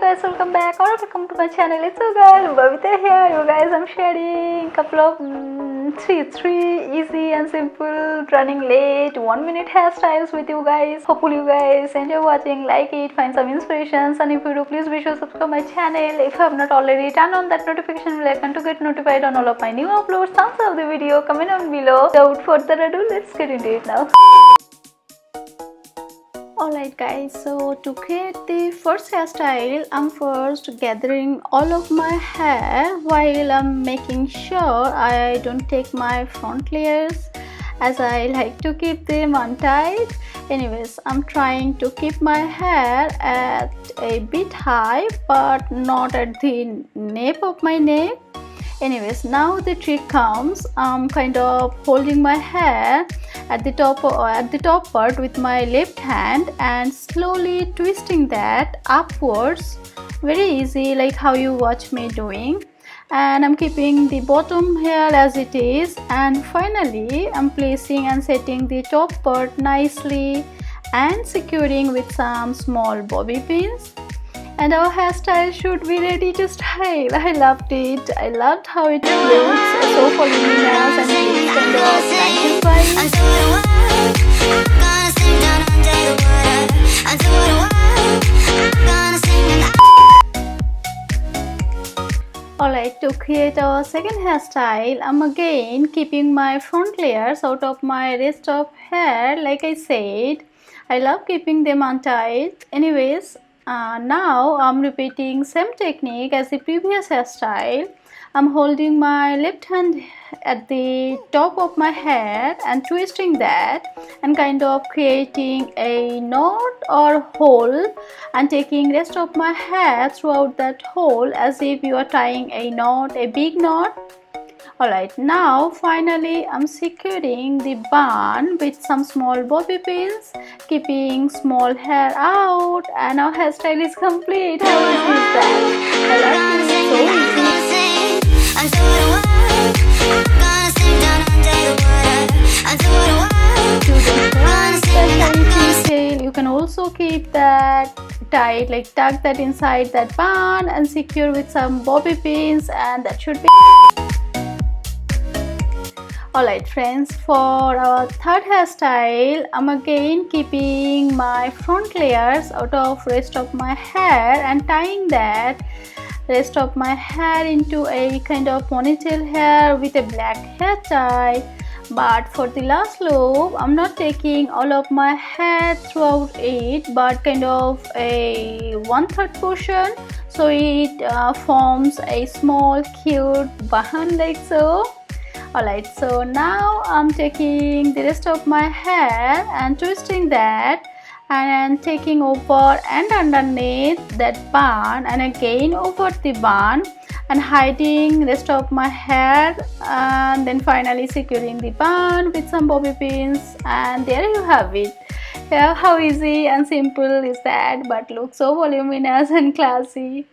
guys, welcome back or welcome to my channel. It's your girl Babita here. You guys, I'm sharing couple of three easy and simple running late 1-minute hairstyles with you guys. Hopefully you guys enjoy watching, like it, find some inspirations, and if you do, please be sure to subscribe my channel. If you have not already, turn on that notification bell icon to get notified on all of my new uploads. Thumbs up the video, comment down below. Without further ado, let's get into it now. Alright guys, so to create the first hairstyle, I'm first gathering all of my hair while I'm making sure I don't take my front layers, as I like to keep them untied. Anyways, I'm trying to keep my hair at a bit high but not at the nape of my neck. Anyways, now the trick comes. I'm kind of holding my hair at the top part with my left hand and slowly twisting that upwards, very easy, like how you watch me doing. And I'm keeping the bottom hair as it is, and finally I'm placing and setting the top part nicely and securing with some small bobby pins. And our hairstyle should be ready to style. I loved it. I loved how it looks, so voluminous and it's kind of 90s vibes. Alright, to create our second hairstyle, I'm again keeping my front layers out of my rest of hair. Like I said, I love keeping them untied. Anyways, now I'm repeating same technique as the previous hairstyle. I'm holding my left hand at the top of my hair and twisting that and kind of creating a knot or hole and taking rest of my hair throughout that hole as if you are tying a knot, a big knot. Alright, now finally I'm securing the bun with some small bobby pins, keeping small hair out, and our hairstyle is complete. How easy is that? I love it, so easy. You can also keep that tight, like tuck that inside that bun and secure with some bobby pins, and that should be. Alright friends, for our third hairstyle, I'm again keeping my front layers out of rest of my hair and tying that rest of my hair into a kind of ponytail hair with a black hair tie. But for the last loop, I'm not taking all of my hair throughout it, but kind of a 1/3 portion, so it forms a small cute bun like so. Alright, so now I'm taking the rest of my hair and twisting that and taking over and underneath that bun and again over the bun and hiding rest of my hair, and then finally securing the bun with some bobby pins, and there you have it. Yeah, how easy and simple is that, but looks so voluminous and classy.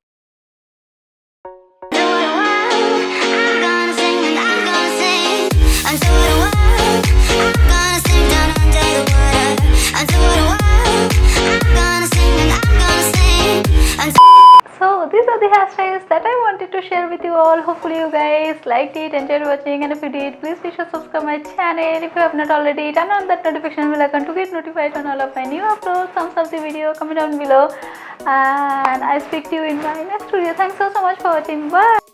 So these are the hairstyles that I wanted to share with you all. Hopefully you guys liked it, enjoyed watching, and if you did, please be sure to subscribe my channel. If you have not already, turn on that notification bell icon to get notified on all of my new uploads. Thumbs up the video, comment down below, and I speak to you in my next video. Thanks so much for watching. Bye.